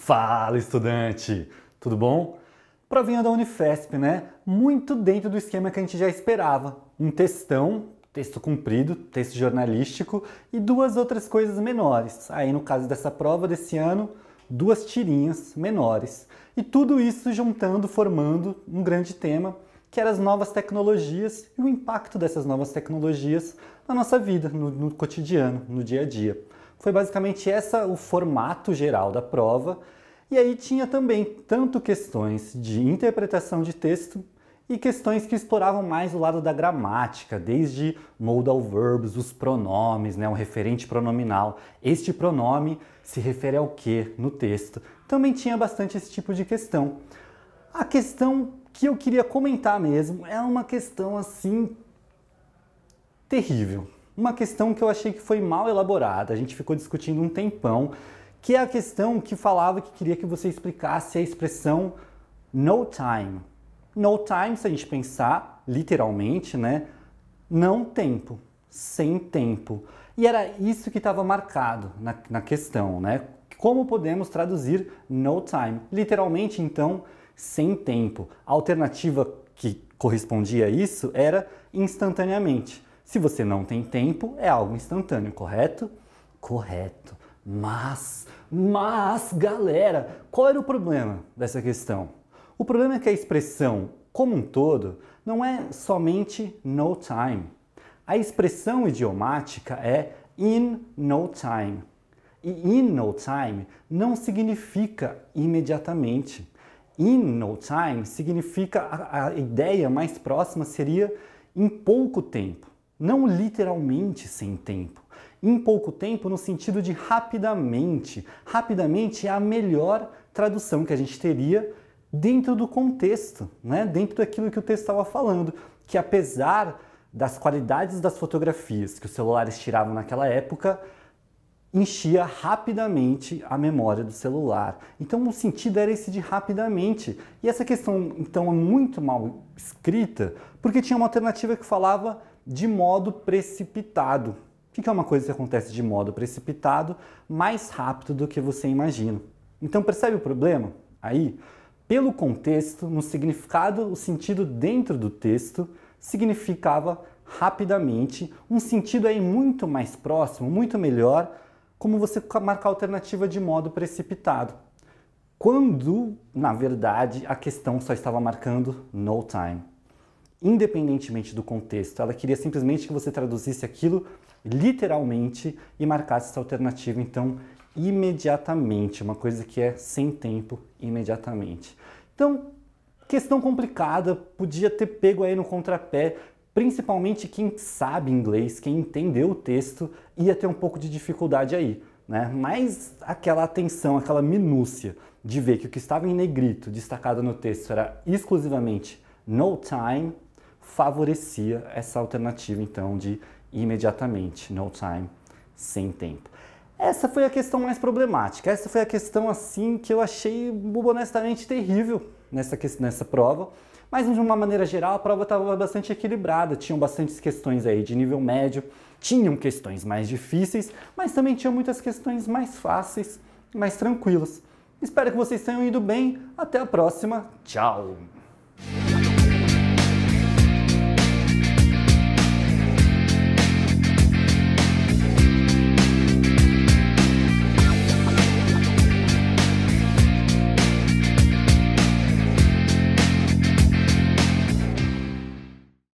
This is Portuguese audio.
Fala, estudante! Tudo bom? Provinha da Unifesp, né? Muito dentro do esquema que a gente já esperava. Um textão, texto comprido, texto jornalístico e duas outras coisas menores. Aí, no caso dessa prova desse ano, duas tirinhas menores. E tudo isso juntando, formando um grande tema, que eram as novas tecnologias e o impacto dessas novas tecnologias na nossa vida, no cotidiano, no dia a dia. Foi basicamente o formato geral da prova. E aí tinha também tanto questões de interpretação de texto e questões que exploravam mais o lado da gramática, desde modal verbs, os pronomes, né, um referente pronominal. Este pronome se refere ao que no texto? Também tinha bastante esse tipo de questão. A questão que eu queria comentar mesmo é uma questão assim terrível. Uma questão que eu achei que foi mal elaborada, a gente ficou discutindo um tempão, que é a questão que falava que queria que você explicasse a expressão no time. No time, se a gente pensar literalmente, né? Não tempo, sem tempo. E era isso que estava marcado na questão, né? Como podemos traduzir no time? Literalmente, então, sem tempo. A alternativa que correspondia a isso era instantaneamente. Se você não tem tempo, é algo instantâneo, correto? Correto. Mas, galera, qual era o problema dessa questão? O problema é que a expressão, como um todo, não é somente no time. A expressão idiomática é in no time. E in no time não significa imediatamente. In no time significa, a ideia mais próxima seria em pouco tempo. Não literalmente sem tempo. Em pouco tempo no sentido de rapidamente. Rapidamente é a melhor tradução que a gente teria dentro do contexto, né? Dentro daquilo que o texto estava falando. Que apesar das qualidades das fotografias que os celulares tiravam naquela época, enchia rapidamente a memória do celular. Então o sentido era esse de rapidamente. E essa questão então é muito mal escrita porque tinha uma alternativa que falava de modo precipitado. O que é uma coisa que acontece de modo precipitado mais rápido do que você imagina? Então percebe o problema? Aí, pelo contexto, no significado, o sentido dentro do texto significava rapidamente, um sentido aí muito mais próximo, muito melhor, como você marcar a alternativa de modo precipitado. Quando, na verdade, a questão só estava marcando no time. Independentemente do contexto, ela queria simplesmente que você traduzisse aquilo literalmente e marcasse essa alternativa, então, imediatamente, uma coisa que é sem tempo, imediatamente. Então, questão complicada, podia ter pego aí no contrapé, principalmente quem sabe inglês, quem entendeu o texto, ia ter um pouco de dificuldade aí, né? Mas aquela atenção, aquela minúcia de ver que o que estava em negrito, destacado no texto, era exclusivamente no time, favorecia essa alternativa, então, de imediatamente, no time, sem tempo. Essa foi a questão mais problemática, essa foi a questão, assim, que eu achei, honestamente, terrível nessa prova, mas, de uma maneira geral, a prova estava bastante equilibrada, tinham bastantes questões aí de nível médio, tinham questões mais difíceis, mas também tinham muitas questões mais fáceis, mais tranquilas. Espero que vocês tenham ido bem, até a próxima, tchau!